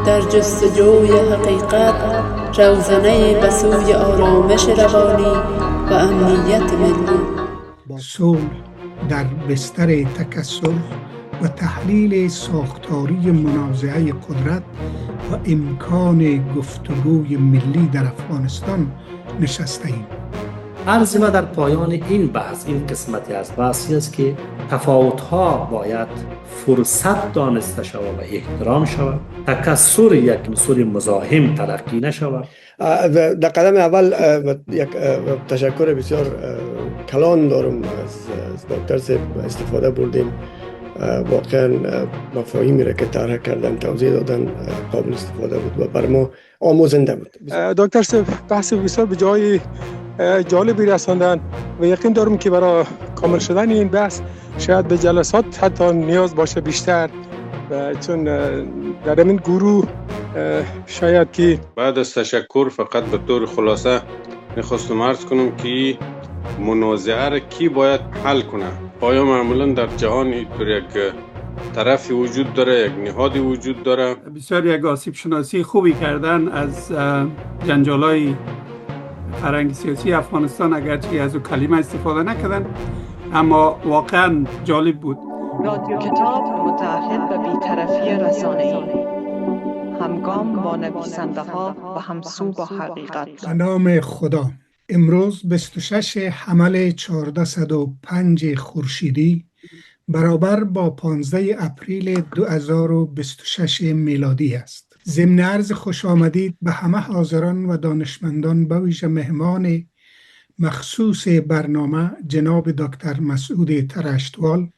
در جستجوی حقیقت روزنه به سوی آرامش روانی و امنیت ملی. صلح در بستر تکثر و تحلیل ساختاری منازعه قدرت و امکان گفتگوی ملی در افغانستان نشسته‌ایم. عرض ما در پایان این بحث، این قسمتی از بحثی است که تفاوت‌ها باید فرصت دانسته شود و احترام شود، تکثر یک عنصر مزاحم تلقی نشود. در قدم اول یک تشکر بسیار کلان دارم از دکتر صاحب، استفاده بردیم، واقعا مفاهیمی را که طرح کردن توضیح دادن قابل استفاده بود و بر ما آموزنده بود. دکتر صاحب بحث بسیار به جای جالبی رساندن و یقین دارم که برای کامل شدن این بحث شاید به جلسات حتی نیاز باشه بیشتر، چون در این گروه شاید که بعد از تشکر فقط به طور خلاصه میخواستم عرض کنم که منازعه را کی باید حل کنه. آیا معمولا در جهان اینطور یک طرفی وجود داره، یک نهادی وجود داره؟ بسیار یک آسیب شناسی خوبی کردن از جنجالای فرهنگ سیاسی افغانستان، اگرچه از او کلمه استفاده نکردن، اما واقعا جالب بود. رادیو کتاب متعهد به بی‌طرفی رسانه‌ای، همگام با نویسنده ها و همسو با حقیقت. به نام خدا. امروز 26 حمل 1405 خورشیدی برابر با 15 اپریل 2026 میلادی است. ضمن عرض خوش آمدید به همه حاضران و دانشمندان، به ویژه مهمان مخصوص برنامه جناب دکتر مسعود ترشتوال.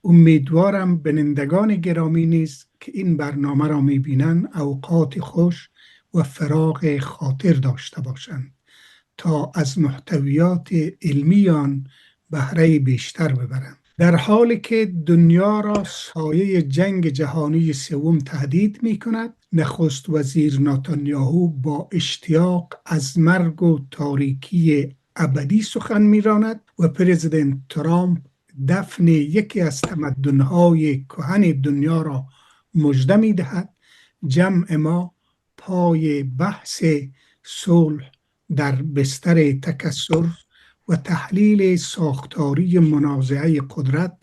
امیدوارم بینندگان گرامی نیز که این برنامه را میبینند اوقات خوش و فراغ خاطر داشته باشند تا از محتویات علمی آن بهره بیشتر ببرند. در حالی که دنیا را سایه جنگ جهانی سوم تهدید می کند، نخست وزیر نتانیاهو با اشتیاق از مرگ و تاریکی ابدی سخن می راند و پرزیدنت ترامپ دفن یکی از تمدن‌های کهن دنیا را مژده می دهد. جمع ما پای بحث صلح در بستر تکثر و تحلیل ساختاری منازعه قدرت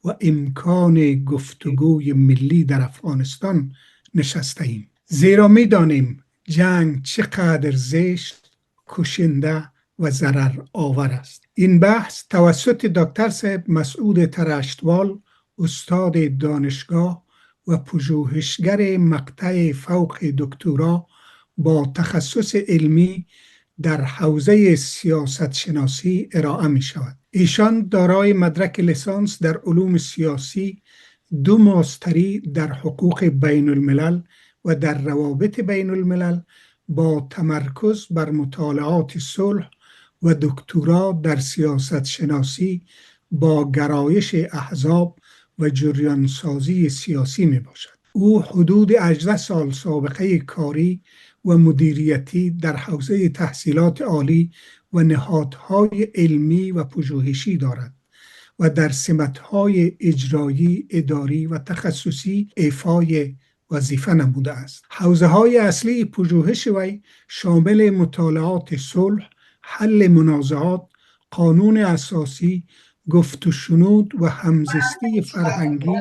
و امکان گفتگوی ملی در افغانستان نشسته‌ایم. زیرا می دانیم جنگ چقدر زشت، کشنده و ضرر آور است. این بحث توسط دکتر صاحب مسعود ترشتوال، استاد دانشگاه و پژوهشگر مقطع فوق دکترا با تخصص علمی در حوزه سیاست شناسی ارائه می شود. ایشان دارای مدرک لیسانس در علوم سیاسی، 2 ماستری در حقوق بین الملل و در روابط بین الملل با تمرکز بر مطالعات صلح و دکترا در سیاست شناسی با گرایش احزاب و جریانسازی سیاسی می باشد. او حدود 18 سال سابقه کاری و مدیریتی در حوزه تحصیلات عالی و نهادهای علمی و پژوهشی دارد و در سمت‌های اجرایی، اداری و تخصصی ایفای وظیفه نموده است. حوزه‌های اصلی پژوهش وی شامل مطالعات صلح، حل منازعات، قانون اساسی، گفت و شنود و همزیستی فرهنگی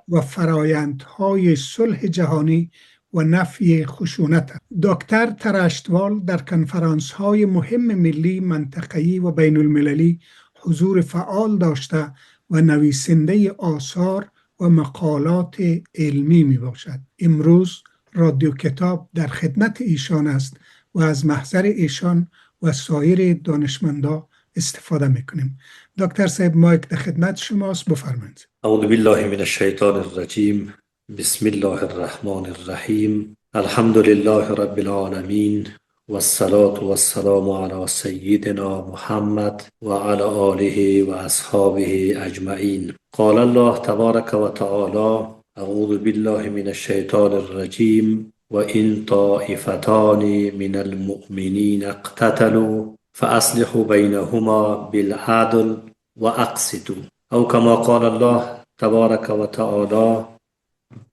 و فرایندهای صلح جهانی و نفی خشونت. دکتر ترشتوال در کنفرانس‌های مهم ملی، منطقه‌ای و بین المللی حضور فعال داشته و نویسنده آثار و مقالات علمی می باشد. امروز رادیو کتاب در خدمت ایشان است و از محضر ایشان و سایر دانشمندا استفاده میکنیم. دکتر صاحب مایک در خدمت شماست، بفرمایید. اعوذ بالله من الشیطان الرجیم. بسم الله الرحمن الرحیم. الحمد لله رب العالمین والصلاة والسلام على سیدنا محمد و علی آله و اصحابه اجمعین. قال الله تبارک و تعالی: اعوذ بالله من الشیطان الرجیم و ان طائفتان من المؤمنین اقتتلوا فاصلحوا بینهما بالعدل و اقسطوا، او کما قال الله تبارک و تعالی: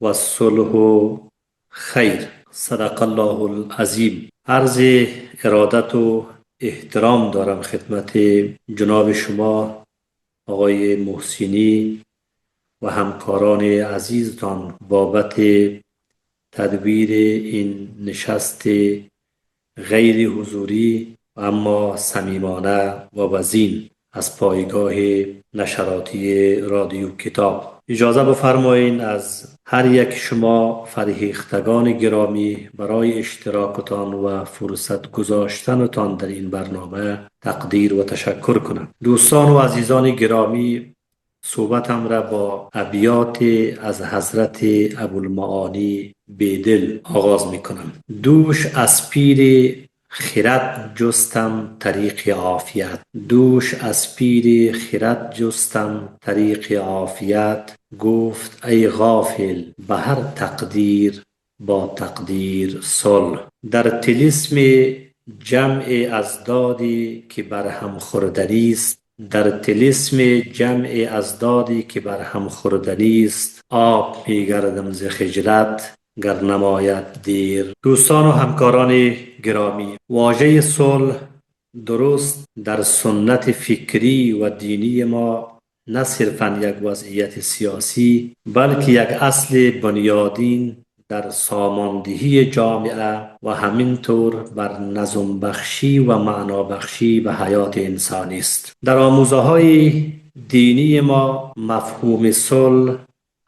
والصلح خیر، صدق الله العظیم. عرض ارادت و احترام دارم خدمت جناب شما آقای محسنی و همکاران عزیزتان بابت تدبیر این نشست غیر حضوری اما صمیمانه و وزین از پایگاه نشراتی رادیو کتاب. اجازه بفرمایید از هر یک شما فرهیختگان گرامی برای اشتراکتان و فرصت گذاشتنتان در این برنامه تقدیر و تشکر کنم. دوستان و عزیزان گرامی، صحبتم را با ابیات از حضرت ابوالمعانی بیدل آغاز می کنم. دوش از پیر خرد جستم طریق عافیت، دوش از پیر خرد جستم طریق عافیت. گفت ای غافل به هر تقدیر با تقدیر صلح. در طلسم جمع ازدادی که برهم خوردنی است، در طلسم جمع ازدادی که برهم خوردنی است، آب میگردم ز خجلت گر نماید دیر. دوستان و همکاران گرامی، واژه صلح درست در سنت فکری و دینی ما نه صرفاً یک وضعیت سیاسی بلکه یک اصل بنیادین در ساماندهی جامعه و همینطور بر نظم بخشی و معنا بخشی به حیات انسانی است. در آموزه‌های دینی ما مفهوم صلح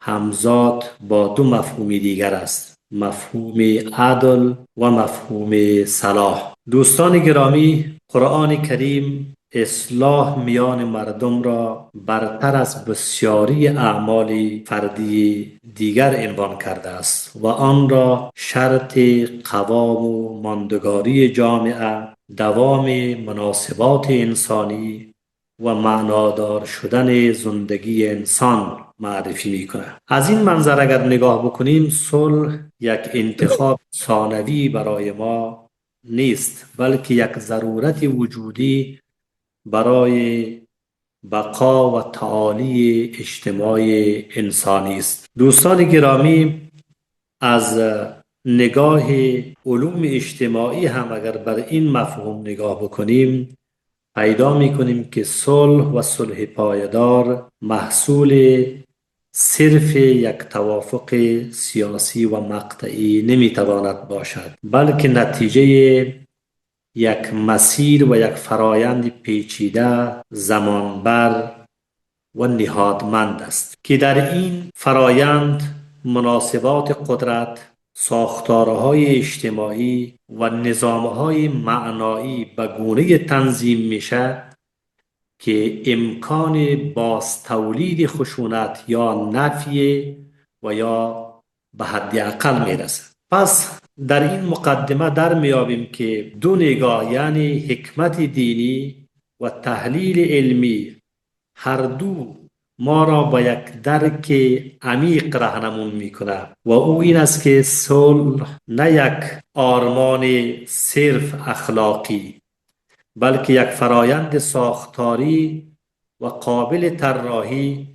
همزاد با دو مفهوم دیگر است، مفهوم عدل و مفهوم صلاح. دوستان گرامی، قرآن کریم اصلاح میان مردم را برتر از بسیاری اعمال فردی دیگر عنوان کرده است و آن را شرط قوام و ماندگاری جامعه، دوام مناسبات انسانی و معنادار شدن زندگی انسان معرفی میکنه. از این منظر اگر نگاه بکنیم، صلح یک انتخاب ثانوی برای ما نیست بلکه یک ضرورت وجودی برای بقا و تعالی اجتماع انسانی است. دوستان گرامی، از نگاه علوم اجتماعی هم اگر بر این مفهوم نگاه بکنیم، پیدا می‌کنیم که صلح و صلح پایدار محصول صرف یک توافق سیاسی و مقطعی نمی‌تواند باشد بلکه نتیجه یک مسیر و یک فرایند پیچیده، زمانبر و نهادمند است که در این فرایند مناسبات قدرت، ساختارهای اجتماعی و نظامهای معنایی به گونه تنظیم میشه که امکان باز تولید خشونت یا نفی و یا به حد اقل میرسه. پس در این مقدمه در میابیم که دو نگاه، یعنی حکمت دینی و تحلیل علمی، هر دو ما را با یک درک عمیق راهنمون میکنه و او این است که صلح نه یک آرمان صرف اخلاقی بلکه یک فرایند ساختاری و قابل طراحی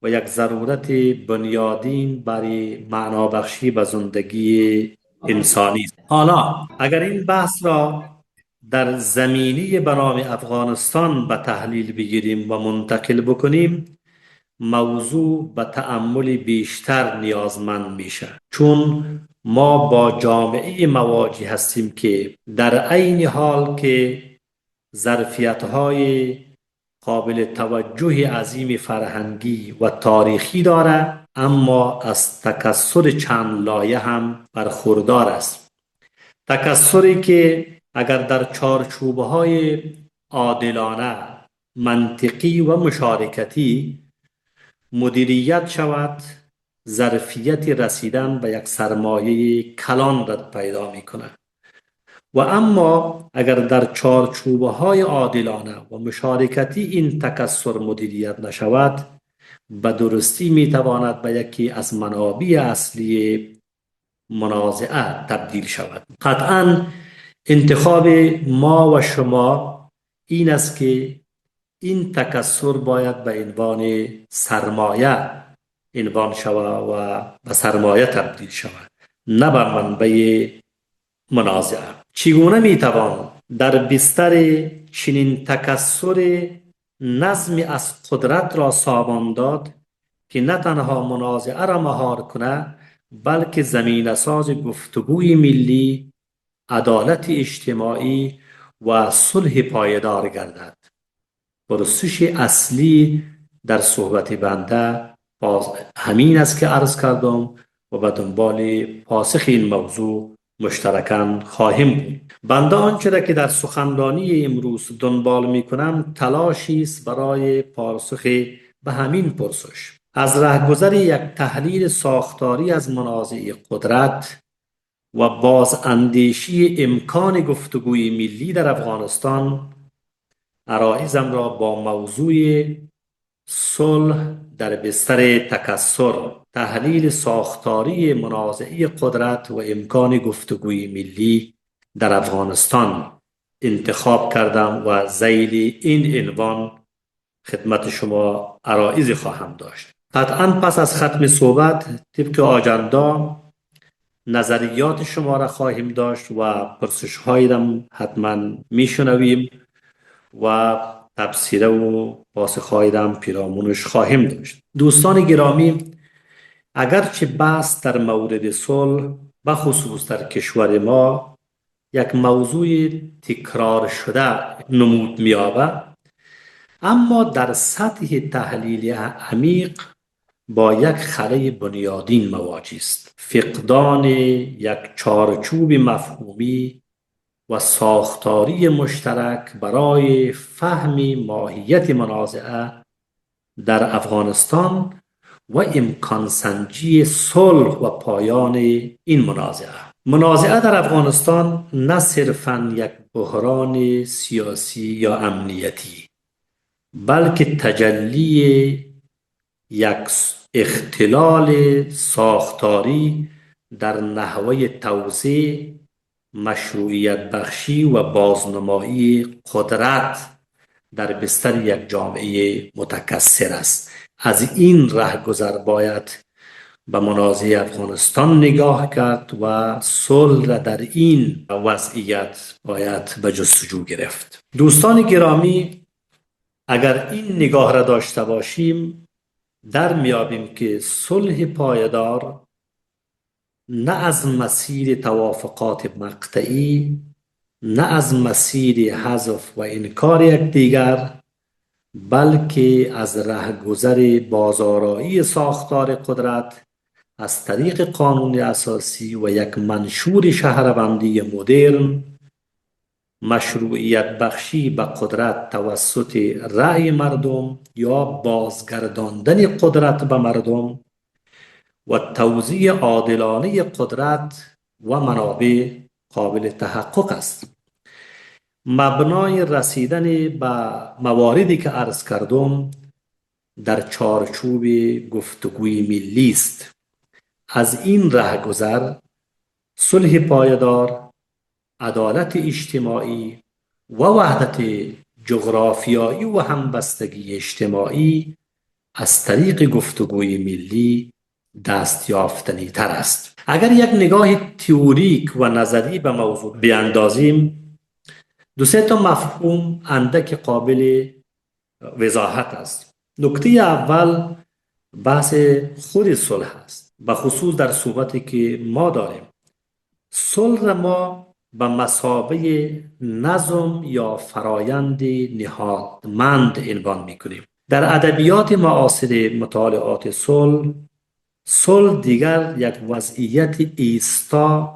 و یک ضرورت بنیادین برای معنابخشی به زندگی انسانی است. حالا اگر این بحث را در زمینی به نام افغانستان به تحلیل بگیریم و منتقل بکنیم، موضوع به تأمل بیشتر نیازمند میشه، چون ما با جامعه مواجه هستیم که در عین حال که ظرفیت‌های قابل توجه عظیم فرهنگی و تاریخی داره، اما از تکثر چند لایه هم برخوردار است. تکثری که اگر در چارچوب‌های عادلانه، منطقی و مشارکتی مدیریت شود، ظرفیت رسیدن به یک سرمایه کلان را پیدا می‌کند. و اما اگر در چارچوب‌های عادلانه و مشارکتی این تکثر مدیریت نشود، به درستی میتواند به یکی از منابع اصلی منازعه تبدیل شود. قطعاً انتخاب ما و شما این است که این تکثر باید به عنوان سرمایه عنوان شود و به سرمایه تبدیل شود، نه بر منبع منازعه. چگونه میتوان در بستر چنین تکثر نظم از قدرت را سامان داد که نه تنها منازعه را مهار کنه بلکه زمینه ساز گفتگوی ملی، عدالت اجتماعی و صلح پایدار گردد؟ پرسش اصلی در صحبت بنده همین است که عرض کردم و به دنبال پاسخ این موضوع مشترکاً خواهیم بود. بنده آنچه را که در سخنرانی امروز دنبال می کنم تلاشی است برای پاسخ به همین پرسش. از رهگذر یک تحلیل ساختاری از منازع قدرت و بازاندیشی امکان گفتگوی ملی در افغانستان، عرایضم را با موضوع صلح در بستر تکثر، تحلیل ساختاری منازعه قدرت و امکان گفتگوی ملی در افغانستان انتخاب کردم و ذیل این عنوان خدمت شما عرایض خواهم داشت. قطعاً پس از ختم صحبت طبق آجندا نظریات شما را خواهیم داشت و پرسش هایی را حتما میشنویم و تبصره و پاسخهایی را پیرامونش خواهیم داشت. دوستان گرامی، اگرچه بحث در مورد صلح بخصوص در کشور ما یک موضوع تکرار شده نمود می‌یابد، اما در سطح تحلیل عمیق با یک خلأ بنیادین مواجه است. فقدان یک چارچوب مفهومی و ساختاری مشترک برای فهم ماهیت منازعه در افغانستان و امکان سنجی صلح و پایان این منازعه. منازعه در افغانستان نه صرفاً یک بحران سیاسی یا امنیتی، بلکه تجلی یک اختلال ساختاری در نحوه توزیع، مشروعیت بخشی و بازنمایی قدرت در بستر یک جامعه متکثر است. از این رهگذر باید به منازعه افغانستان نگاه کرد و صلح را در این وضعیت باید به جستجو گرفت. دوستان گرامی، اگر این نگاه را داشته باشیم در میابیم که صلح پایدار نه از مسیر توافقات مقطعی، نه از مسیر حذف و انکار یکدیگر، بلکه از رهگذر بازآرایی ساختار قدرت از طریق قانون اساسی و یک منشور شهروندی مدرن، مشروعیت بخشی به قدرت توسط رأی مردم یا بازگرداندن قدرت به مردم و توزیع عادلانه قدرت و منابع قابل تحقق است. مبنای رسیدن به مواردی که عرض کردم در چارچوب گفتگوی ملی است. از این رهگذر صلح پایدار، عدالت اجتماعی و وحدت جغرافیایی و همبستگی اجتماعی از طریق گفتگوی ملی دستیافتنی تر است. اگر یک نگاه تئوریک و نظری به موضوع بیاندازیم، دو سه تا مفهوم اندک قابل وضاحت است. نکته اول بحث خود صلح است. به خصوص در صحبتی که ما داریم، صلح را ما به مثابه نظم یا فرایند نهادمند عنوان می‌کنیم. در ادبیات معاصر مطالعات صلح دیگر یک وضعیت ایستا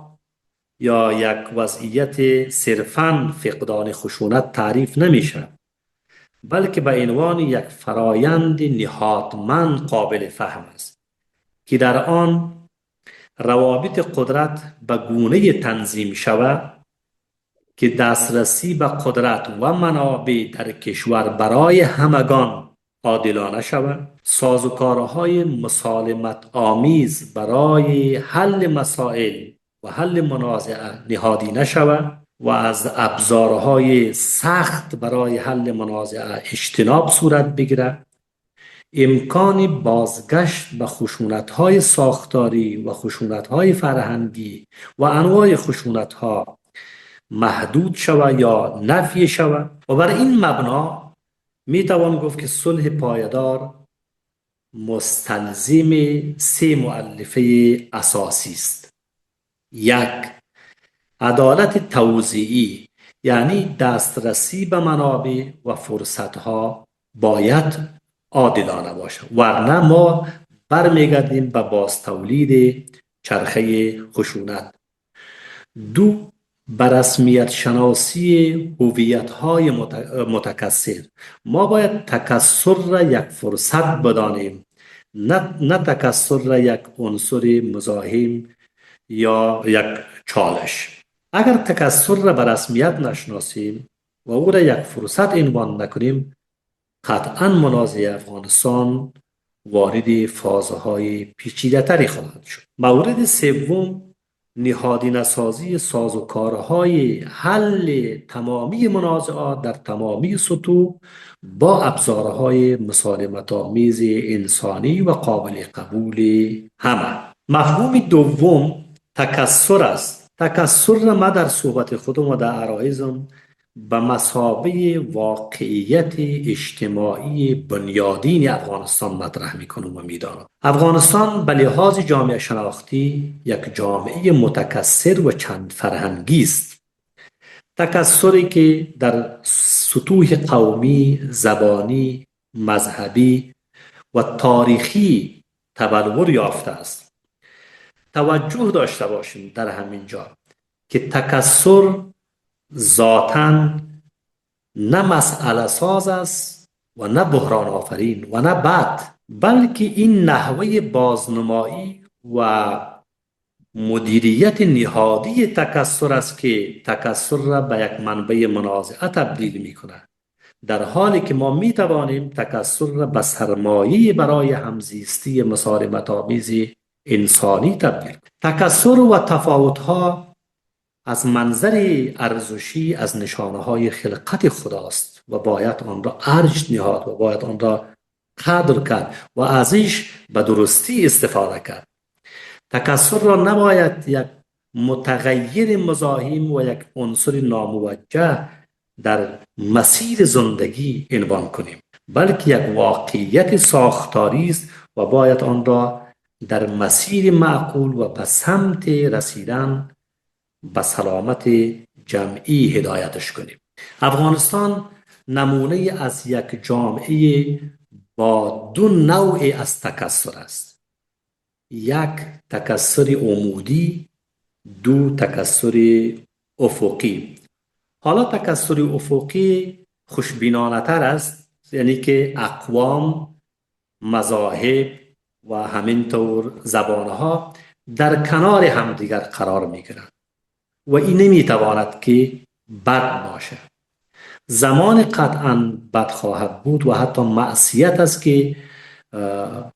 یا یک وضعیت صرفاً فقدان خشونت تعریف نمیشه، بلکه به عنوان یک فرایند نهادمند قابل فهم است که در آن روابط قدرت به گونه تنظیم شود که دسترسی به قدرت و منابع در کشور برای همگان عادلانه شود، سازوکارهای مسالمت آمیز برای حل مسائل و حل منازعه نهادی نشود و از ابزارهای سخت برای حل منازعه اجتناب صورت بگیرد. امکان بازگشت به خشونت‌های ساختاری و خشونت‌های فرهنگی و انواع خشونت‌ها محدود شود یا نفی شود و بر این مبنا می توان گفت که صلح پایدار مستلزم 3 مؤلفه اساسی است. 1. عدالت توزیعی، یعنی دسترسی به منابع و فرصتها باید عادلانه باشد، ورنه ما برمیگردیم به بازتولید چرخه خشونت. 2. به رسمیت شناسی هویت‌های متکثر. ما باید تکثر را یک فرصت بدانیم، نه تکثر را یک عنصر مزاحم یا یک چالش. اگر تکثر را به رسمیت نشناسیم و او را یک فرصت عنوان نکنیم، قطعا منازعه افغانستان وارد فازهای پیچیده‌تری خواهد شد. مورد سوم، نهادینه سازی سازوکارهای حل تمامی منازعات در تمامی سطوح با ابزارهای مسالمت‌آمیز انسانی و قابل قبول همه. مفهوم دوم تکثر است. تکثر را ما در صحبت خودم و در عرایزم به مثابه واقعیت اجتماعی بنیادین افغانستان مطرح میکنم و میدانم. افغانستان به لحاظ جامعه شناختی یک جامعه متکثر و چند فرهنگی است. تکثری که در سطوح قومی، زبانی، مذهبی و تاریخی تبلور یافته است. توجه داشته باشیم در همین جا که تکثر ذاتاً نه مسئله ساز است و نه بحران آفرین و نه بد، بلکه این نحوه بازنمایی و مدیریت نهادی تکثر است که تکثر را به یک منبع منازعه تبدیل می کند، در حالی که ما می توانیم تکثر را به سرمایه برای همزیستی مسالمت‌آمیز انسانی تبدیل کنیم. تکثر و تفاوت‌ها از منظر ارزشی از نشانه‌های خلقت خداست و باید آن را ارج نهاد و باید آن را قدر کرد و ازش به درستی استفاده کرد. تکثر را نباید یک متغیر مزاحم و یک عنصر ناموجه در مسیر زندگی عنوان کنیم، بلکه یک واقعیت ساختاری است و باید آن را در مسیر معقول و به سمت رسیدن به سلامت جمعی هدایتش کنیم. افغانستان نمونه از یک جامعه با 2 نوع از تکثر است. 1 تکثر عمودی، 2 تکثر افقی. حالا تکثر افقی خوشبینانه تر است، یعنی که اقوام، مذاهب و همینطور زبانها در کنار همدیگر قرار می گیرند و این نمیتواند که بد باشد. زمان قطعا بد خواهد بود و حتی معصیت است که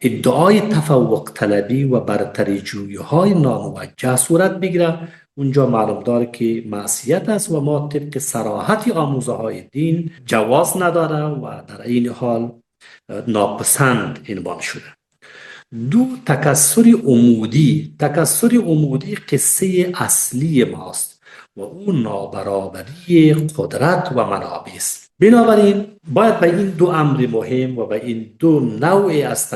ادعای تفوق طلبی و برتری جویی های ناموجه صورت بگیره. اونجا معلوم داره که معصیت است و ما طبق صراحت آموزه های دین جواز نداره و در این حال ناپسند عنوان شده. 2 تکثر عمودی. تکثر عمودی قصه اصلی ماست و اون نابرابری قدرت و منابع است. بنابراین باید به این 2 امر مهم و به این 2 نوع از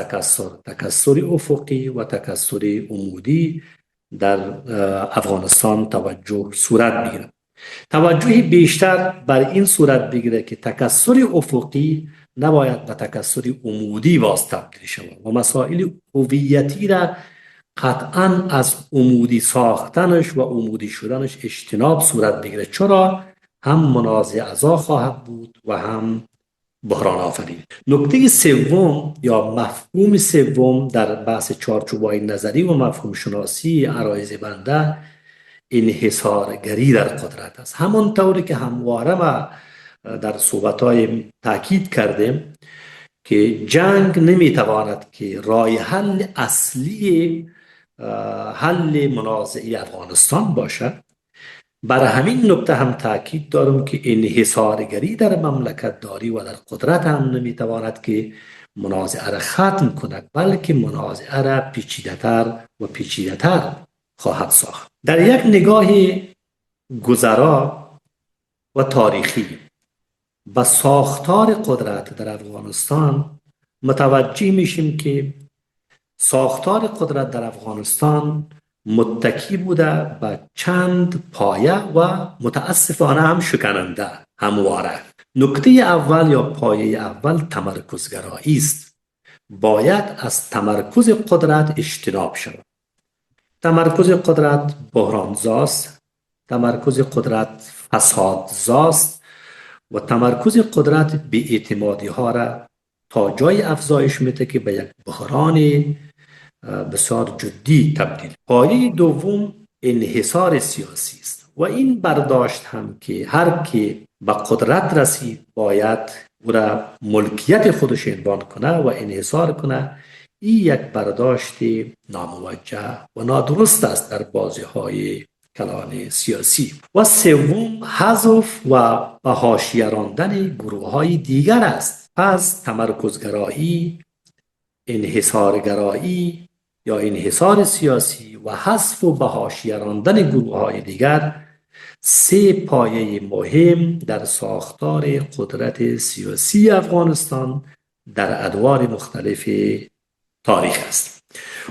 تکثر افقی و تکثر عمودی در افغانستان توجه صورت بگیره. توجه بیشتر بر این صورت بگیره که تکثر افقی نباید به تکثر عمودی باز تبدیل شود و مسائل هویتی را قطعا از عمودی ساختنش و عمودی شدنش اجتناب صورت بگیره، چرا هم منازعه ازا خواهد بود و هم بحران آفرین. نکته سوم یا مفهوم سوم در بحث چارچوب‌های نظری و مفهوم شناسی عرایض بنده انحصارگری در قدرت است. همانطوری که همواره ما در صحبت‌های تاکید کردیم که جنگ نمیتواند که راه حل اصلی حل منازعه افغانستان باشد، بر همین نکته هم تاکید دارم که انحصارگری در مملکت داری و در قدرت هم نمیتواند که منازعه را ختم کند، بلکه منازعه را پیچیده‌تر و پیچیده‌تر خواهد ساخت. در یک نگاه گذرا و تاریخی به ساختار قدرت در افغانستان متوجه میشیم که ساختار قدرت در افغانستان متکی بوده به چند پایه و متاسفانه هم شکننده همواره. نکته اول یا پایه اول تمرکزگرایی است. باید از تمرکز قدرت اجتناب شود. تمرکز قدرت بحرانزاست، تمرکز قدرت فسادزاست و تمرکز قدرت بی‌اعتمادی ها را تا جای افزایش میده که به یک بحران بسیار جدی تبدیل. پایه دوم انحصار سیاسی است و این برداشت هم که هر کی به قدرت رسید باید او را ملکیت خودش عنوان کنه و انحصار کنه. این یک برداشت ناموجه و نادرست است در بازی‌های کلان سیاسی. و سوم حذف و به حاشیه راندن گروه‌های دیگر است. پس تمرکزگرایی، انحصارگرایی یا انحصار سیاسی و حذف و به حاشیه راندن گروه‌های دیگر سه پایه مهم در ساختار قدرت سیاسی افغانستان در ادوار مختلف تاریخ است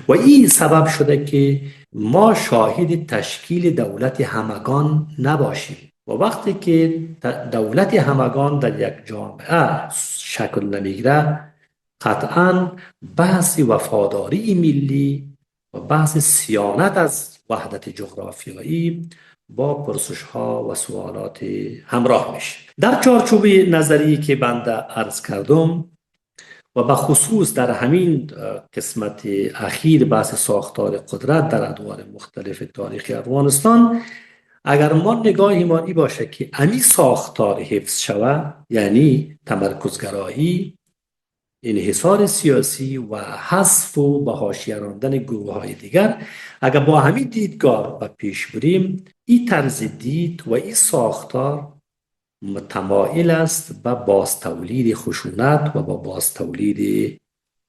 و این سبب شده که ما شاهد تشکیل دولت همگان نباشیم و وقتی که دولت همگان در یک جامعه شکل نمیگیره قطعاً بحث وفاداری ملی و بحث صیانت از وحدت جغرافیایی با پرسش ها و سوالات همراه میشه. در چارچوب نظری که بنده عرض کردم و به خصوص در همین قسمت اخیر بحث ساختار قدرت در ادوار مختلف تاریخ افغانستان، اگر ما نگاهی ما این باشه که امی ساختار حفظ شود، یعنی تمرکزگرایی، انحصار سیاسی و حذف و به حاشیه راندن گروه‌های دیگر، اگر با همین دیدگاه و پیش بریم، این طرز دید و این ساختار متمایل است به بازتولید خشونت و با بازتولید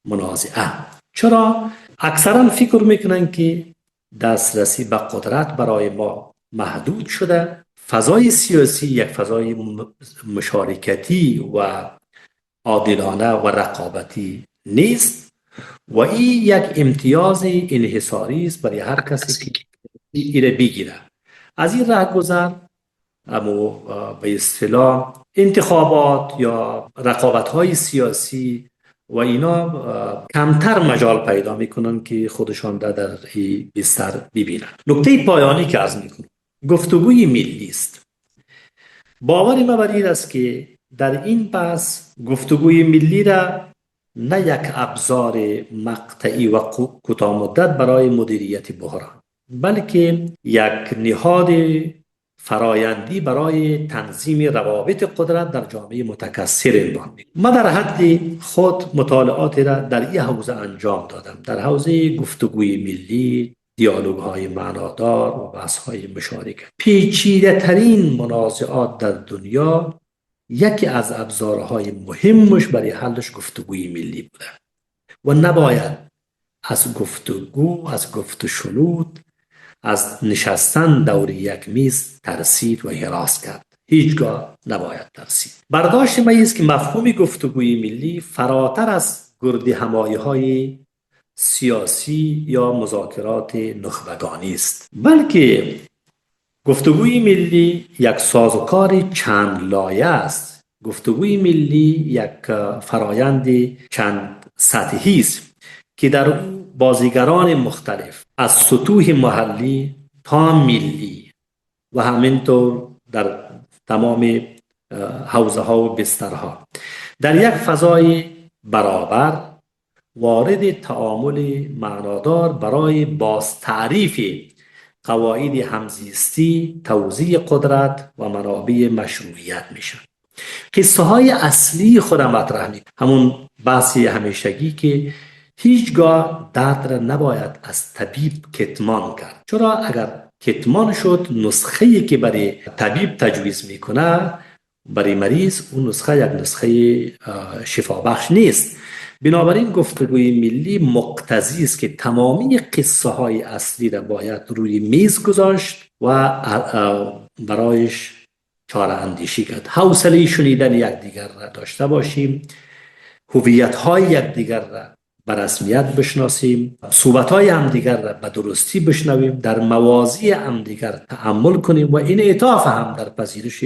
منازعه. چرا؟ اکثرا فکر میکنن که دسترسی به قدرت برای ما محدود شده، فضای سیاسی یک فضای مشارکتی و عادلانه و رقابتی نیست و این یک امتیاز انحصاری است برای هر کسی که ایره بگیره. از این رهگذر اما به اصطلاح انتخابات یا رقابت‌های سیاسی و اینا کمتر مجال پیدا میکنن که خودشان در این بستر ببینن. نکته پایانی که عرض میکنم گفتگوی ملی است. باور ما بر این است که در این بحث گفتگوی ملی را نه یک ابزار مقطعی و کوتاه مدت برای مدیریت بحران، بلکه یک نهاد فرایندی برای تنظیم روابط قدرت در جامعه متکثر عنوان می‌کنم. من در حد خود مطالعاتی را در این حوزه انجام دادم، در حوزه گفتگوی ملی، دیالوگ‌های معنادار و بحث‌های مشارکت. پیچیده ترین منازعات در دنیا یکی از ابزارهای مهمش برای حلش گفتگوی ملی بوده و نباید از گفتگو، از گفت و شنود، از نشستن دور یک میز ترسید و هراس کرد. هیچگاه نباید ترسید. برداشت من است که مفهوم گفتگوی ملی فراتر از گرد همایی‌های سیاسی یا مذاکرات نخبگانی است، بلکه گفتگوی ملی یک سازوکار چند لایه است. گفتگوی ملی یک فرایند چند سطحی است که در او بازیگران مختلف از سطوح محلی تا ملی و همینطور در تمام حوزه ها و بسترها در یک فضای برابر وارد تعامل معنادار برای باز تعریف قواعد همزیستی، توزیع قدرت و منابع مشروعیت میشن. قصه های اصلی خود مطرح می همون بحثی همیشگی که هیچگاه درد را نباید از طبیب کتمان کرد. چرا؟ اگر کتمان شد، نسخه‌ای که برای طبیب تجویز میکنه برای مریض اون نسخه یک نسخه شفابخش نیست. بنابراین گفتگوی ملی مقتضی است که تمامی قصه های اصلی را باید روی میز گذاشت و برایش چاره اندیشی کرد. حوصله شنیدن یکدیگر را داشته باشیم، هویت های یکدیگر را به رسمیت بشناسیم، صحبت های همدیگر را به درستی بشنویم، در مواضع همدیگر تأمل کنیم و انعطاف هم در پذیرش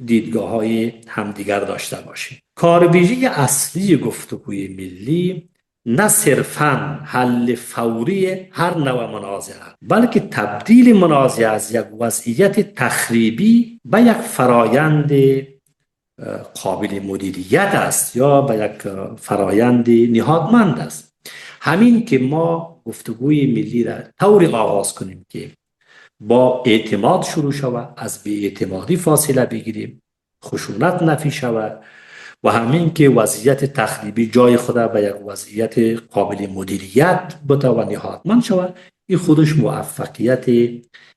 دیدگاه های همدیگر داشته باشیم. کاربیجی اصلی گفتگوی ملی نه صرفاً حل فوری هر نوع منازعه، بلکه تبدیل منازعه از یک وضعیت تخریبی به یک فرایند قابل مدیریت است یا به یک فرایند نهادمند است. همین که ما گفتگوی ملی را طوری آغاز کنیم که با اعتماد شروع شود، از بی‌اعتمادی فاصله بگیریم، خشونت نفی شود و همین که وضعیت تخریبی جای خود به یک وضعیت قابل مدیریت بده و نهادمند شود، این خودش موفقیت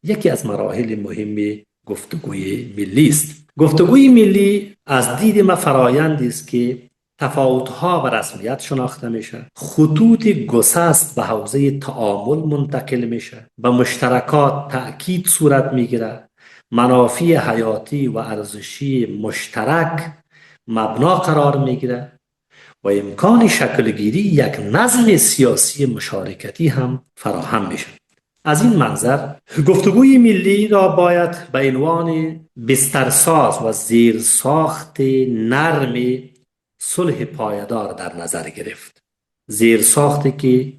یکی از مراحل مهم گفتگوی ملی است. گفتگوی ملی از دید ما فرایندی است که تفاوت‌ها به رسمیت شناخته میشه، خطوط گسست به حوزه تعامل منتقل میشه، به مشترکات تأکید صورت میگیره، منافع حیاتی و ارزشی مشترک مبنا قرار میگیره و امکان شکلگیری یک نظم سیاسی مشارکتی هم فراهم میشه. از این منظر گفتگوی ملی را باید به عنوان بسترساز و زیرساخت نرم صلح پایدار در نظر گرفت. زیرساختی که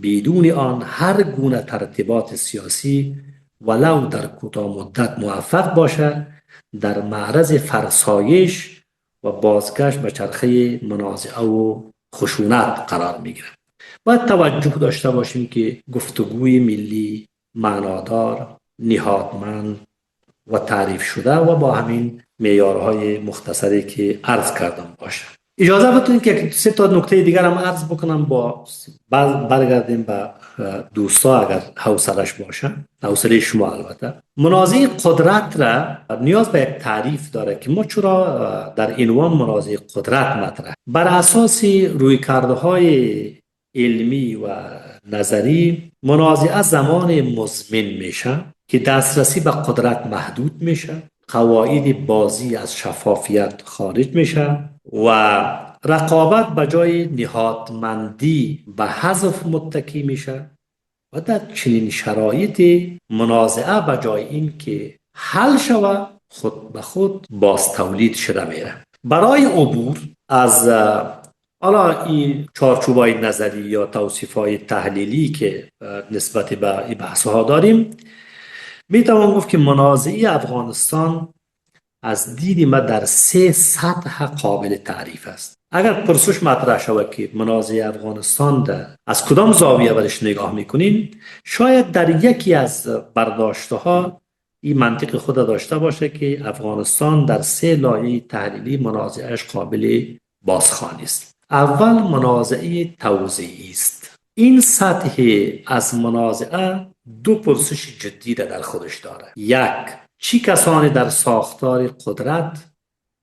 بدون آن هر گونه ترتیبات سیاسی ولو در کوتاه مدت موفق باشد در معرض فرسایش و بازگشت به چرخه منازعه و خشونت قرار میگیرد. باید توجه داشته باشیم که گفتگوی ملی معنادار، نهادمند و تعریف شده و با همین معیارهای مختصری که عرض کردم باشه. اجازه بدید که سه تا نکته دیگر هم عرض بکنم، با برگردیم به دوستا اگر حوصلش باشه، حوصله شما البته. منازعه قدرت را نیاز به یک تعریف داره که ما چرا در عنوان منازعه قدرت مطرح بر اساس رویکردهای علمی و نظری منازعه زمان مزمن میشه که دسترسی به قدرت محدود میشه، قواعد بازی از شفافیت خارج میشه و رقابت به جای نهادمندی به حذف متکی میشه و در چنین شرایط منازعه به جای این که حل شود خود به خود باز تولید شده میره. برای عبور از حالا این چارچوبای نظری یا توصیفای تحلیلی که نسبت به این بحث‌ها داریم، میتوان گفت که منازعه افغانستان از دید ما در 3 سطح قابل تعریف است. اگر پرسش مطرح شود که منازعه افغانستان از کدام زاویه برش نگاه میکنین، شاید در یکی از برداشت‌ها این منطق خود داشته باشه که افغانستان در 3 لایه تحلیلی منازعهش قابل بازخوانی است. اول منازعه توزیعی است. این سطح از منازعه 2 پرسش جدی در خودش داره. یک، چی کسانی در ساختار قدرت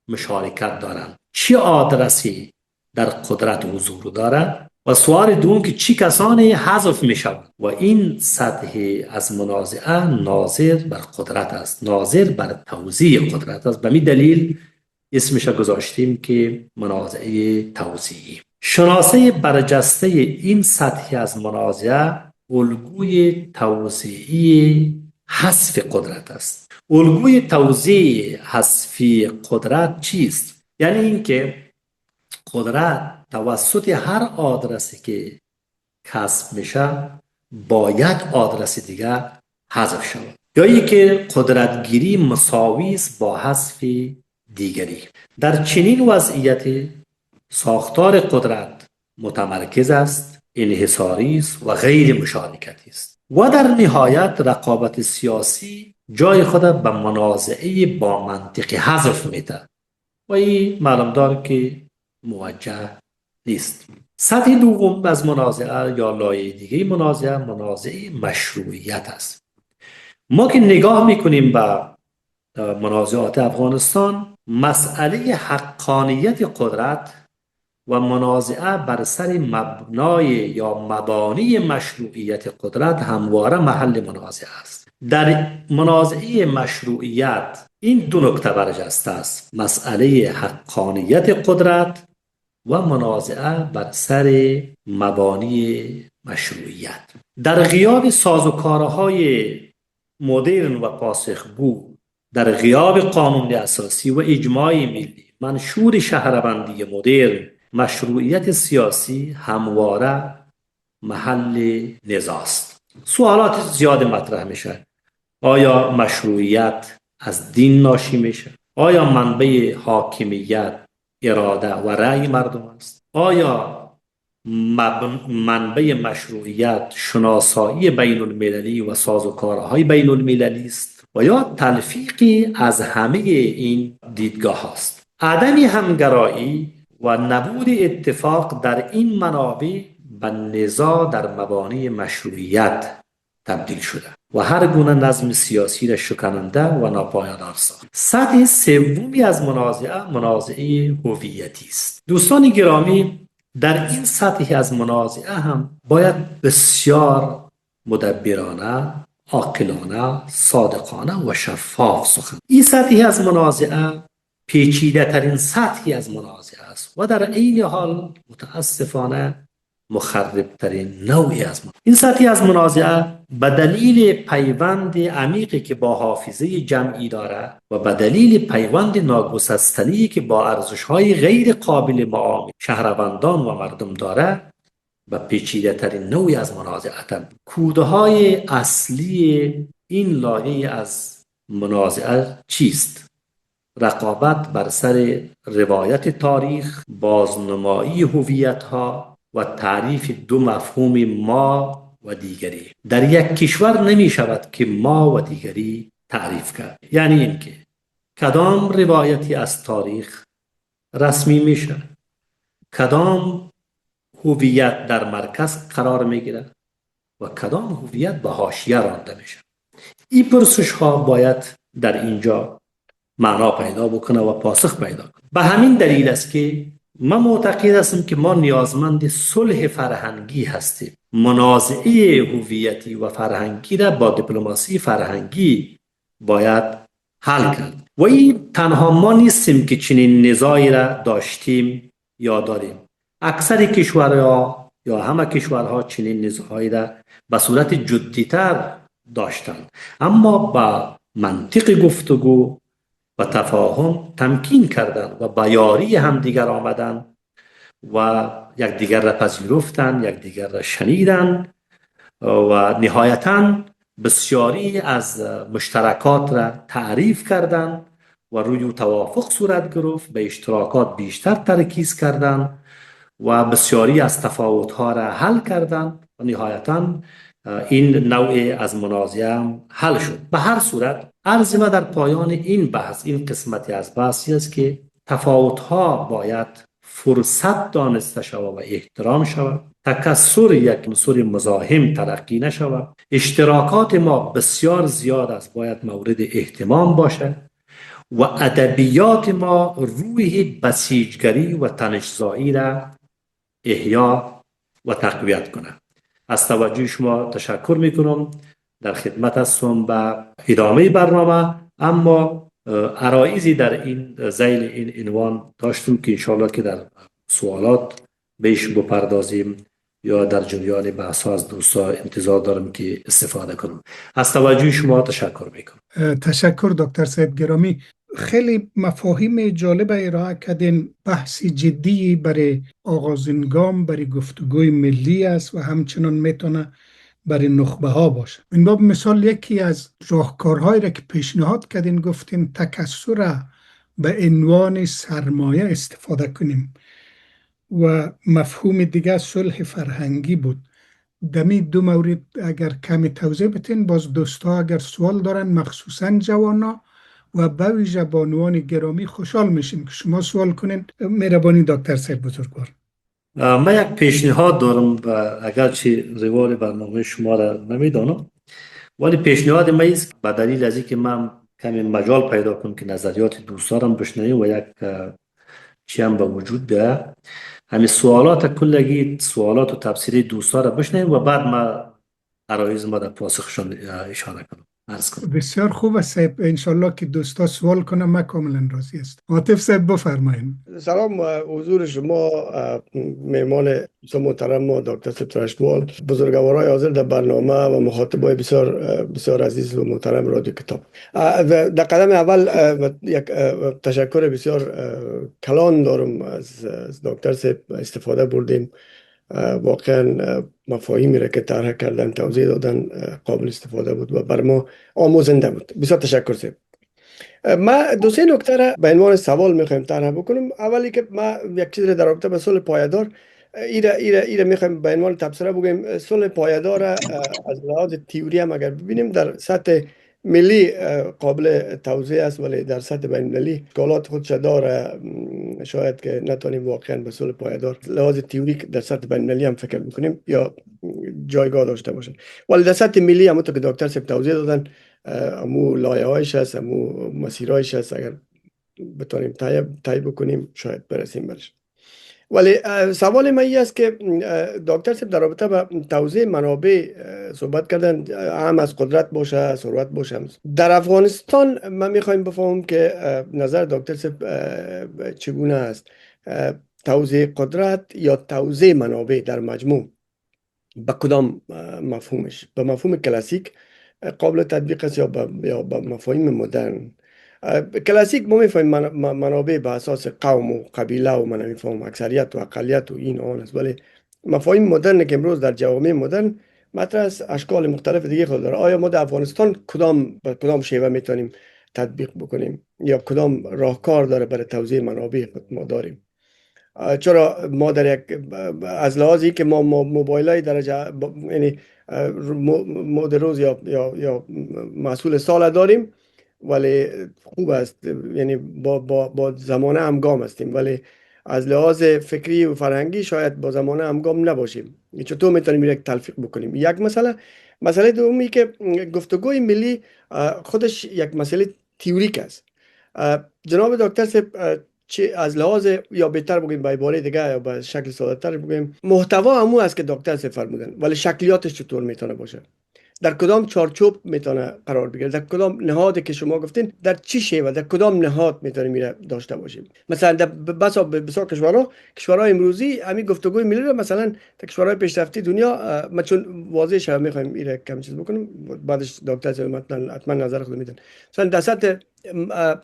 مشارکت دارند؟ چی آدرسی در قدرت حضور دارد؟ و سوال دوم که چی کسانی حذف می شوند؟ و این سطح از منازعه ناظر بر قدرت است، ناظر بر توزیع قدرت است. به می دلیل اسمش گذاشتیم که منازعه توزیعی. شناسه برجسته این سطح از منازعه الگوی توزیعی حذف قدرت است. الگوی توزیع حذفی قدرت چیست؟ یعنی اینکه قدرت توسط هر آدرسی که کسب میشه باید آدرس دیگر حذف شود، یا اینکه قدرتگیری مساوی است با حذف دیگری. در چنین وضعیت ساختار قدرت متمرکز است، انحصاری است و غیر مشارکتی است و در نهایت رقابت سیاسی جای خود به منازعه با منطق حذف میده و این معلوم داره که موجه نیست. سطح دوم از منازعه یا لایه دیگه منازعه مشروعیت است. ما که نگاه میکنیم به منازعات افغانستان، مسئله حقانیت قدرت و منازعه بر سر مبنای یا مبانی مشروعیت قدرت همواره محل منازعه است. در منازعه مشروعیت این دو نکته برجسته است: مسئله حقانیت قدرت و منازعه بر سر مبانی مشروعیت. در غیاب سازوکارهای مدرن و پاسخگو، در غیاب قانون اساسی و اجماع ملی، منشور شهروندی مدرن، مشروعیت سیاسی همواره محل نزاع است. سوالات زیاد مطرح میشه. آیا مشروعیت از دین ناشی میشه؟ آیا منبع حاکمیت اراده و رأی مردم است؟ آیا منبع مشروعیت شناسایی بین المللی و سازوکارهای بین المللی است و یا تلفیقی از همه این دیدگاه است؟ عدم همگرایی و نبود اتفاق در این منابع به نزاع در مبانی مشروعیت تبدیل شده و هر گونه نظم سیاسی را شکننده و ناپایدار ساخت. سطح سومی از منازعه هویتی است. دوستان گرامی، در این سطح از منازعه هم باید بسیار مدبرانه، عاقلانه، صادقانه و شفاف سخن. این سطح از منازعه پیچیده ترین سطحی از منازعه است و در عین حال متاسفانه مخرب ترین نوعی از منازعه. این سطحی از منازعه به دلیل پیوند عمیقی که با حافظه جمعی داره و به دلیل پیوند ناگسستنی که با ارزش‌های غیر قابل معامله شهروندان و مردم داره، به پیچیده ترین نوعی از منازعه تبدیل. کودهای اصلی این لایه از منازعه چیست؟ رقابت بر سر روایت تاریخ، بازنمایی هویت‌ها و تعریف دو مفهوم ما و دیگری. در یک کشور نمی شود که ما و دیگری تعریف کرد. یعنی اینکه کدام روایتی از تاریخ رسمی میشه، کدام هویت در مرکز قرار میگیره و کدام هویت به حاشیه رانده میشه. این پرسش ها باید در اینجا معنا پیدا بکنه و پاسخ پیدا کنه. به همین دلیل است که من معتقد هستم که ما نیازمند صلح فرهنگی هستیم. منازعه هویتی و فرهنگی را با دیپلماسی فرهنگی باید حل کرد. و این تنها ما نیستیم که چنین نزاعی را داشتیم یا داریم. اکثر کشورها یا همه کشورها چنین نزاعی را به صورت جدی‌تر داشتند، اما با منطق گفتگو و تفاهم تمکین کردند و به یاری همدیگر آمدند و یکدیگر را پذیرفتند، یکدیگر را شنیدند و نهایتاً بسیاری از مشترکات را تعریف کردند و روی توافق صورت گرفت، به اشتراکات بیشتر ترکیز کردند و بسیاری از تفاوت‌ها را حل کردند و نهایتاً این نوع از منازعه حل شد. به هر صورت عرض ما در پایان این بحث، این قسمتی از بحثی است که تفاوت‌ها باید فرصت دانسته شود و احترام شود، تکثر یک عنصر مزاحم تلقی نشود، اشتراکات ما بسیار زیاد است باید مورد اهتمام باشد و ادبیات ما روح بسیجگری و تنش‌زایی را احیا و تقویت کنه. از توجه شما تشکر میکنم. در خدمت هستم به ادامه برنامه، اما عرایضی در این ذیل این عنوان داشتم که انشاءالله که در سوالات بهش بپردازیم یا در جریان بحث ها از دوستان انتظار دارم که استفاده کنم. از توجه شما تشکر میکنم. تشکر دکتر سید گرامی. خیلی مفاهیم جالب ارائه کردین. بحث جدی برای آغازینگام برای گفتگوی ملی است و همچنان میتونه برای نخبه ها باشه. این باب مثال یکی از راهکارهایی را که پیشنهاد کردین گفتین تکثر به عنوان سرمایه استفاده کنیم و مفهوم دیگه صلح فرهنگی بود. دمی دو مورد اگر کمی توضیح بتین، باز دوستا اگر سوال دارن مخصوصا جوانا و به ویژه بانوان گرامی خوشحال میشیم که شما سوال کنین. مهربانی دکتر سید بزرگوار. من یک پیشنهاد دارم و اگرچه روال برنامه شما را نمیدانم، ولی پیشنهاد من است به دلیل از اینکه من کمی مجال پیدا کنم که نظریات دوستانم بشنویم و یک چی هم به وجود بیاید. همین سوالات کلگی سوالات و تفسیری دوستا را بشنویم و بعد ما عرایز ما در پاسخشان اشاره کنم. عرض کنم. بسیار خوب است صاحب. انشالله که دوستا سوال کنم، من کاملا راضی است. عاطف صاحب بفرمایید. سلام حضور شما، مهمان محترم ما دکتر صاحب ترشموال، بزرگوارای حاضر در برنامه و مخاطبای بسیار عزیز و محترم رادیو کتاب. در قدم اول یک تشکر بسیار کلان دارم از دکتر صاحب. استفاده بردیم، واقعا مفاهیمی را که طرح کردن توضیح دادن قابل استفاده بود و بر ما آموزنده بود. بسیار تشکر صاحب. ما دو سه نکته را به عنوان سوال میخوایم طرح بکنم. اولی که ما یک چیز در رابطه با صلح پایدار ایره میخوایم به عنوان تبصره بگیم. صلح پایدار از لحاظ تئوری هم اگر ببینیم در سطح ملی قابل توضیح است، ولی در سطح بین المللی اشکالات خودش داره. شاید که نتونیم واقعا به صلح پایدار لحاظ تئوری در سطح بین المللی هم فکر بکنیم یا جایگاه داشته باشه، ولی در سطح ملی همونطور که دکتر صاحب توضیح دادن امو لایه هایش هست، امو مسیرهایش هست، اگر بتونیم طی بکنیم شاید برسیم برش. ولی سوال من این است که دکتر صاحب در رابطه با توزیع منابع صحبت کردن، هم از قدرت باشه، ثروت باشه. در افغانستان من میخوایم بفهمم که نظر دکتر صاحب چگونه است؟ توزیع قدرت یا توزیع منابع در مجموع به کدام مفهومش؟ به مفهوم کلاسیک قابل تطبیق است یا به مفاهیم مدرن؟ کلاسیک ما میفهمیم منابع به اساس قوم و قبیله و من میفهم اکثریت و اقلیت و این آن است، ولی مفاهیم مدرن که امروز در جوامع مدرن مطرح است اشکال مختلف دیگه خود داره. آیا ما در افغانستان کدام شیوه میتونیم تطبیق بکنیم یا کدام راهکار داره برای توزیع منابع ما داریم؟ چرا ما در یک از لحاظی که ما موبایلای درجه یعنی مود روز یا محصول سال داریم، ولی خوب است، یعنی با زمانه همگام هستیم، ولی از لحاظ فکری و فرهنگی شاید با زمانه همگام نباشیم. چطور میتونیم یک تلفیق بکنیم؟ یک مسئله دومی که گفتگوی ملی خودش یک مسئله تئوریک است. جناب دکتر صاحب چه از لحاظ یا بهتر بگیم به عباره دیگه یا به شکل ساده‌تر بگیم محتوا همون است که دکتر صاحب فرمودن، ولی شکلیاتش چطور میتونه باشه؟ در کدام چارچوب میتونه قرار بگیره؟ در کدام نهادی که شما گفتین در چی شیوه در کدام نهاد میتونه میره داشته باشیم؟ مثلا در بسیار کشورهای امروزی همین گفتگوی ملی رو مثلا در کشورهای پیشرفته دنیا ما چون واضح شده میخوایم ایره کم چیز بکنیم، بعدش دکتر صاحب حتما نظر خود میدن. مثلا در سطح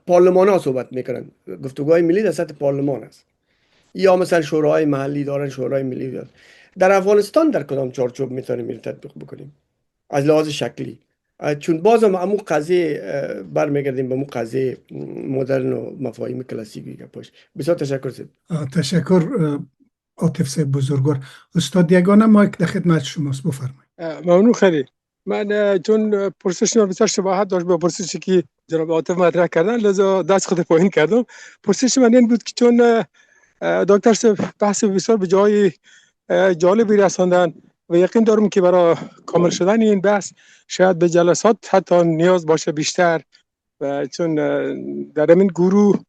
پارلمان ها صحبت میکنن، گفتگوهای ملی در سطح پارلمان است، یا مثلا شورای محلی دارن، شورای ملی دارن. در افغانستان در کدام چارچوب میتونیم این تطبیق بکنیم از لحاظ شکلی؟ چون بازم همون قضیه برمیگردیم به همون قضیه مدرن و مفاهیم کلاسیکی که پاش. بسیار تشکر صاحب. تشکر عاطف صاحب بزرگوار. استاد یگانه مایک در خدمت شماست، بفرمایید. ممنون خیلی. من چون پرسش من بسیار شباهت داشت به پرسشی که جناب عاطف مطرح کردن، لذا دست خود پایین کردم. پرسش من این بود که چون دکتر صاحب بحث بسیار به جای جالبی رساندن و یقین دارم که برای کامل شدن این بحث شاید به جلسات حتی نیاز باشه بیشتر، و چون در این گروه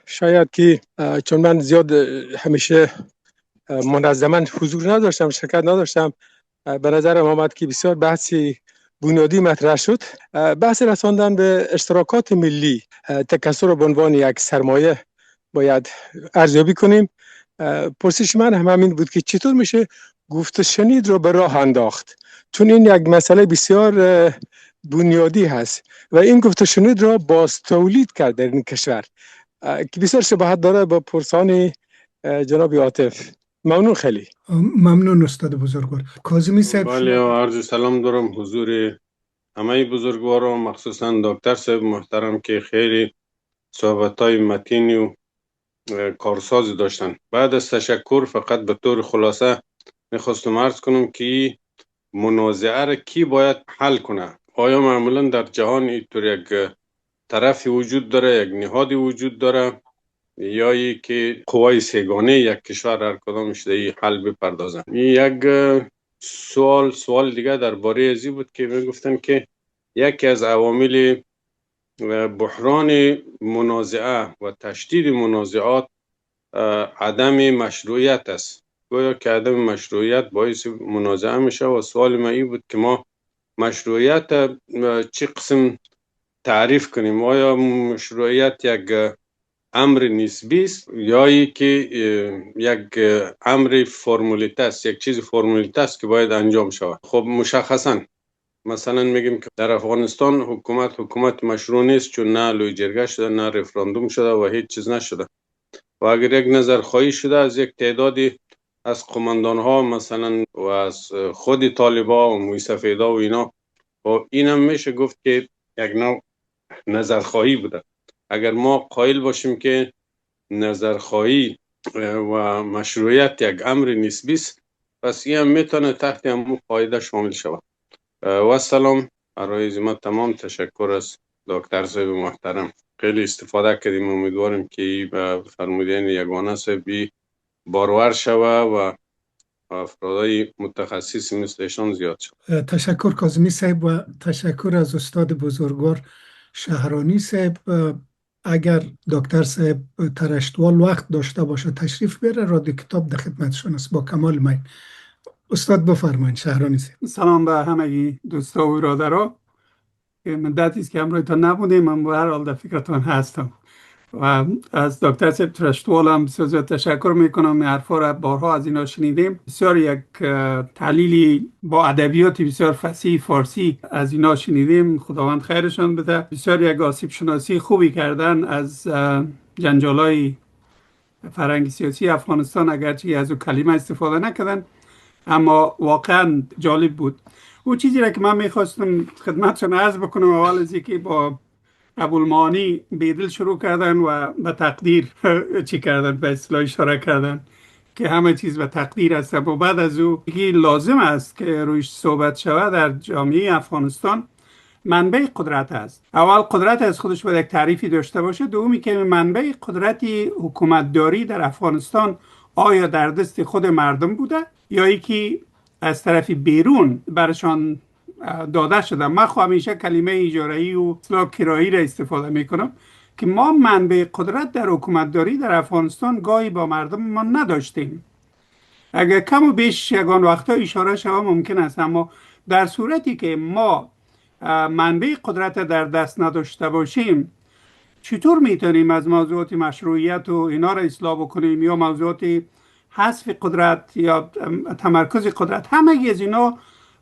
شاید که چون من زیاد همیشه منظما حضور نداشتم، شرکت نداشتم، به نظرم آمد که بسیار بحثی بنیادی مطرح شد. بحث رساندن به اشتراکات ملی، تکثر به عنوان یک سرمایه باید ارزیابی کنیم. پرسش من همین بود که چطور میشه گفت شنید رو به راه انداخت، چون این یک مسئله بسیار بنیادی هست و این گفت شنید را باز تولید کرد در این کشور که بسیار شباهت داره با پرسان جناب عاطف. ممنون خیلی. ممنون استاد بزرگوار. کاظمی صاحب. بله، عرض سلام دارم حضور همه بزرگواران، مخصوصا دکتر صاحب محترم که خیلی صحبت‌های متین و کارساز داشتن. بعد از تشکر فقط به طور خلاصه میخواستم عرض کنم که منازعه را کی باید حل کنه؟ آیا معمولا در جهان اینطور یک طرفی وجود داره، یک نهادی وجود داره، یا ای که قوای سگانه یک کشور هر کدامش در حل بپردازن؟ یک سوال دیگه درباره ازی بود که میگفتن که یکی از عوامل بحران منازعه و تشدید منازعات عدم مشروعیت است. گویا که عدم مشروعیت باعث منازعه میشه و سوال ما این بود که ما مشروعیت چه قسم تعریف کنیم. آیا مشروعیت یک امر نسبی است یا که یک امر فرمولیته است، یک چیز فرمولیته است که باید انجام شود؟ خب مشخصا مثلا میگیم که در افغانستان حکومت مشروع نیست، چون نه لوی جرگه شده، نه رفراندوم شده و هیچ چیز نشده. و اگر یک نظرخواهی شده از یک تعدادی از قماندان ها مثلا و از خود طالبا و موی سفیدا و اینا، و اینم میشه گفت که یک نوع نظرخواهی بوده. اگر ما قائل باشیم که نظرخواهی و مشروعیت یک امر نسبی است، پس این هم میتونه تحت همون قاعده شامل شود. و سلام، برای زحمت تمام تشکر از دکتر صاحب محترم. خیلی استفاده کردیم. امیدواریم که به فرمودین یگانه صاحبی بارور شود و افرادای متخصص مثل ایشان زیاد شود. تشکر کاظمی صاحب و تشکر از استاد بزرگوار شهرانی صاحب. اگر دکتر صاحب ترشتوال وقت داشته باشه تشریف بیاره، رادیو کتاب در خدمتشون است. با کمال میل. استاد بفرمایید شهرانی صاحب. سلام به همگی دوستا و برادرها. مدتی است که همراهتان نبودیم، من به هر حال در فکرتان هستم و از دکتر صاحب ترشتوال هم بسیار تشکر میکنم. حرفا را بارها از اینا شنیدیم. بسیار یک تحلیلی با ادبیات بسیار فصیح فارسی از اینا شنیدیم. خداوند خیرشان بده. بسیار یک آسیب شناسی خوبی کردن از جنجالای فرهنگ سیاسی افغانستان، اگرچه از او کلمه استفاده نکردن، اما واقعا جالب بود. او چیزی را که من میخواستم خدمتشان عرض بکنم، اول از اینکه با ابوالمعانی بیدل شروع کردن و به تقدیر چی کردن، به اصطلاح اشاره کردن که همه چیز به تقدیر است. و بعد از او که لازم است که رویش صحبت شود در جامعه افغانستان منبع قدرت است. اول قدرت از خودش باید یک تعریفی داشته باشه. دومی که منبع قدرتی حکومتداری در افغانستان آیا در دست خود مردم بوده یا یکی از طرف بیرون برشان داده شده. من همیشه کلمه اجاره‌ای و اصطلاح کرایی را استفاده میکنم که ما منبع قدرت در حکومتداری در افغانستان گاهی با مردم ما نداشتیم. اگر کم و بیش یگان وقتا اشاره شود ممکن است، اما در صورتی که ما منبع قدرت در دست نداشته باشیم چطور میتونیم از موضوعات مشروعیت و اینا را اصلاح بکنیم یا موضوعات حذف قدرت یا تمرکز قدرت؟ همه از اینا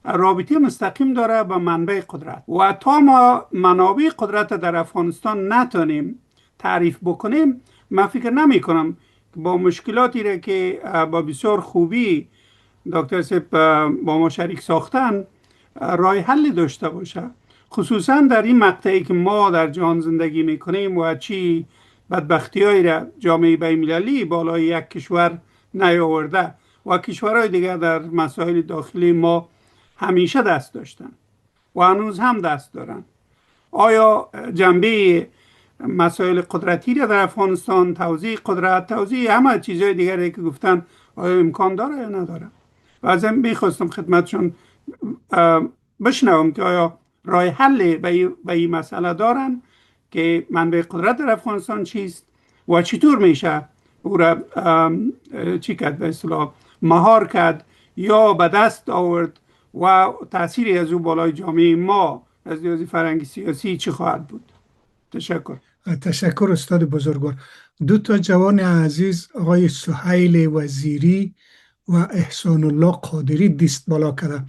رابطه مستقیم داره با منبع قدرت و تا ما منابع قدرت در افغانستان نتونیم تعریف بکنیم، من فکر نمی کنم با مشکلاتی را که با بسیار خوبی دکتر صاحب با ما شریک ساختن راه حل داشته باشه. خصوصا در این مقطعی که ما در جهان زندگی میکنیم و چی بدبختی هایی را جامعه بین‌المللی بالای یک کشور نیاورده و کشورهای دیگر در مسائل داخلی ما همیشه دست داشتن و هنوز هم دست دارن. آیا جنبه مسائل قدرتی را در افغانستان، توزیع قدرت، توزیع همه چیزهای دیگری که گفتن، آیا امکان داره یا نداره؟ و از این میخواستم خدمتشون بشنوم که آیا راه حل به این مسئله دارن که منبع قدرت در افغانستان چیست و چطور میشه او را چی کرد، به اصطلاح مهار کرد یا به دست آورد و تأثیری از او بالای جامعه ما از لحاظ فرهنگی سیاسی چی خواهد بود؟ تشکر. تشکر استاد بزرگوار. دو تا جوان عزیز، آقای سهیل وزیری و احسان الله قادری دست بالا کرده.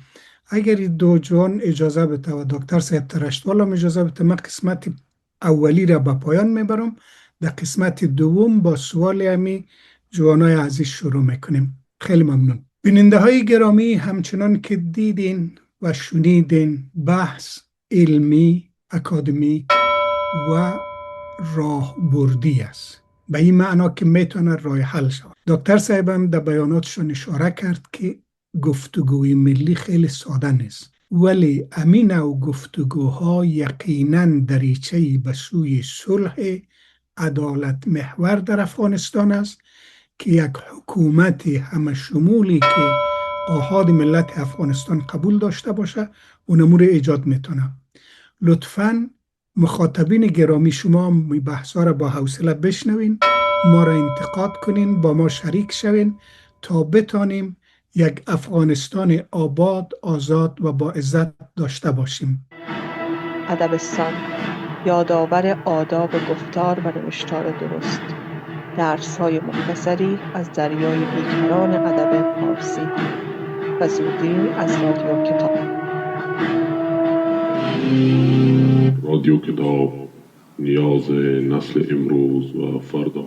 اگر دو جوان اجازه بده و دکتر صاحب ترشتوال هم اجازه بده، من قسمت اولی را به پایان میبرم. در قسمت دوم با سوال همی جوانای عزیز شروع میکنیم. خیلی ممنون. بیننده های گرامی، همچنان که دیدین و شنیدین بحث علمی، اکادمی و راهبردی است، به این معنا که میتونه راه حل شود. دکتر صاحب هم در بیاناتشون اشاره کرد که گفتگوی ملی خیلی ساده نیست، ولی امین و گفتگوها یقینا دریچه‌ای به سوی صلح عدالت محور در افغانستان است که یک حکومت همه شمولی که آحاد ملت افغانستان قبول داشته باشه اون امور ایجاد میتونه. لطفاً مخاطبین گرامی شما بحثا را با حوصله بشنوین ما را انتقاد کنین، با ما شریک شوین تا بتانیم یک افغانستان آباد، آزاد و با عزت داشته باشیم. ادبستان، یادآور آداب گفتار و نوشتار درست. درس‌های مختصری از دریای بیکران ادب فارسی. و زودی از رادیو کتاب. رادیو کتاب، نیاز نسل امروز و فردا.